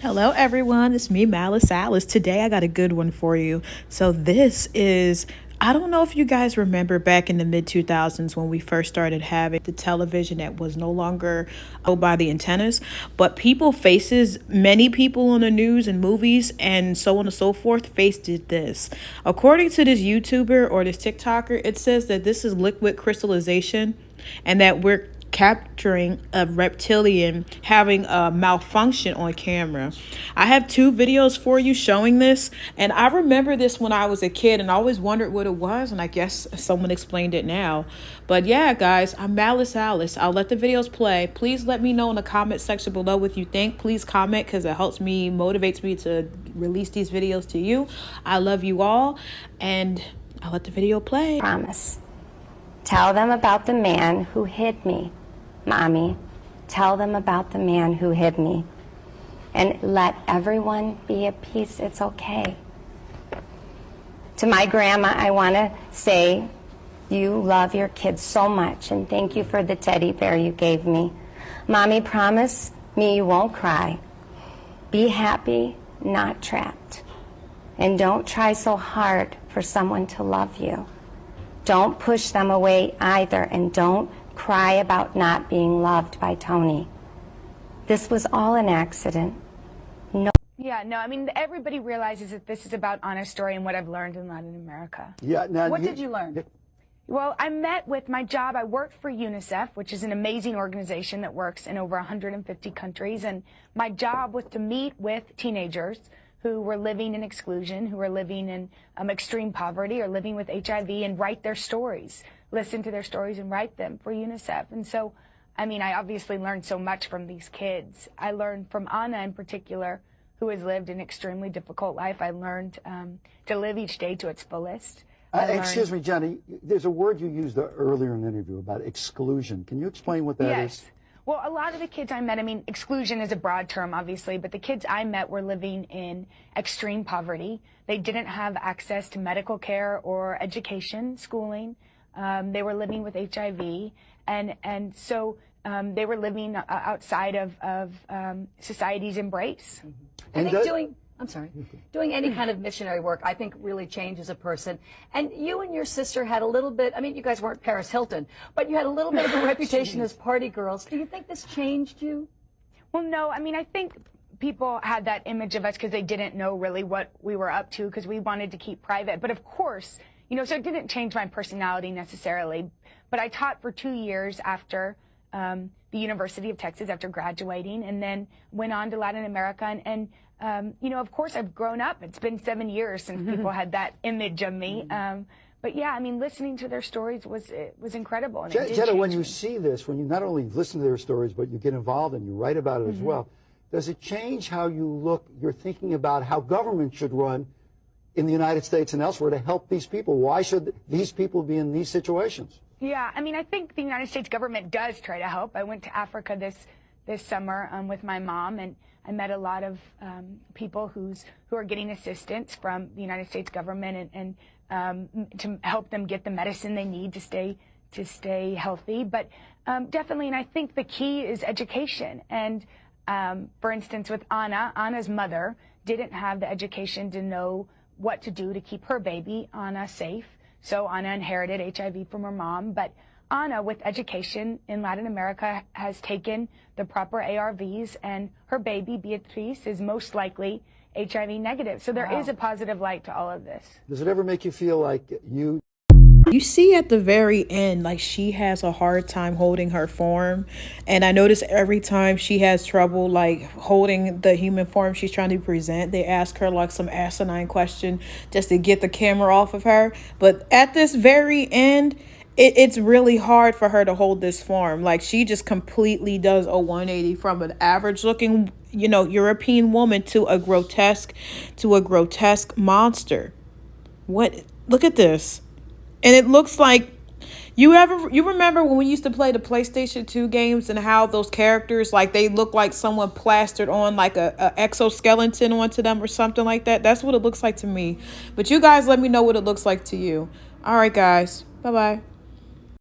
Hello, everyone. It's me, Malice Alice. Today, I got a good one for you. So, this is, I don't know if you guys remember back in the mid 2000s when we first started having the television that was no longer held by the antennas, but many people on the news and movies and so on and so forth, faced this. According to this YouTuber or this TikToker, it says that this is liquid crystallization and that we're capturing a reptilian having a malfunction on camera. I have two videos for you showing this, and I remember this when I was a kid and I always wondered what it was, and I guess someone explained it now. But yeah, guys, I'm Malice Alice. I'll let the videos play. Please let me know in the comment section below what you think. Please comment because it helps me, motivates me to release these videos to you. I love you all, and I'll let the video play. Promise. Tell them about the man who hid me. Mommy, tell them about the man who hid me. And let everyone be at peace. It's okay. To my grandma, I want to say you love your kids so much, and thank you for the teddy bear you gave me. Mommy, promise me you won't cry. Be happy, not trapped. And don't try so hard for someone to love you. Don't push them away either, and don't cry about not being loved by Tony. This was all an accident. Yeah, no, I mean, everybody realizes that this is about Anna's story and what I've learned in Latin America. Yeah. Now, what did you learn? Well, I met with my job. I worked for UNICEF, which is an amazing organization that works in over 150 countries. And my job was to meet with teenagers who were living in exclusion, who were living in extreme poverty or living with HIV, and write their stories, listen to their stories and write them for UNICEF. And so, I mean, I obviously learned so much from these kids. I learned from Anna in particular, who has lived an extremely difficult life. I learned to live each day to its fullest. Excuse me, Jenny, there's a word you used earlier in the interview about exclusion. Can you explain what that is? Well, a lot of the kids I met, I mean, exclusion is a broad term, obviously, but the kids I met were living in extreme poverty. They didn't have access to medical care or education, schooling. They were living with HIV, and so they were living outside of society's embrace. I think doing any kind of missionary work, I think, really changes a person. And you and your sister had a little bit, I mean, you guys weren't Paris Hilton, but you had a little bit of a reputation as party girls. Do you think this changed you? Well, no, I mean, I think people had that image of us because they didn't know really what we were up to because we wanted to keep private. But of course, you know, so it didn't change my personality necessarily. But I taught for 2 years after the University of Texas, after graduating, and then went on to Latin America. And you know, of course, I've grown up. It's been 7 years since people had that image of me. But yeah, I mean, listening to their stories was incredible. And Jenna, when you see this, when you not only listen to their stories, but you get involved and you write about it as well, does it change how you look, you're thinking about how government should run in the United States and elsewhere to help these people? Why should these people be in these situations? Yeah, I mean, I think the United States government does try to help. I went to Africa this summer with my mom, and I met a lot of people who are getting assistance from the United States government and to help them get the medicine they need to stay healthy. But definitely, and I think the key is education. And for instance, with Anna's mother didn't have the education to know what to do to keep her baby, Anna, safe. So Anna inherited HIV from her mom, but Anna, with education in Latin America, has taken the proper ARVs, and her baby, Beatriz, is most likely HIV negative. So there is a positive light to all of this. Does it ever make you feel like you See at the very end, like she has a hard time holding her form. And I notice every time she has trouble, like holding the human form she's trying to present, they ask her like some asinine question just to get the camera off of her. But at this very end, it's really hard for her to hold this form. Like she just completely does a 180 from an average looking, you know, European woman to a grotesque monster. Look at this. And it looks like you remember when we used to play the PlayStation 2 games and how those characters, like they look like someone plastered on like a exoskeleton onto them or something like that? That's what it looks like to me. But you guys let me know what it looks like to you. All right, guys. Bye-bye.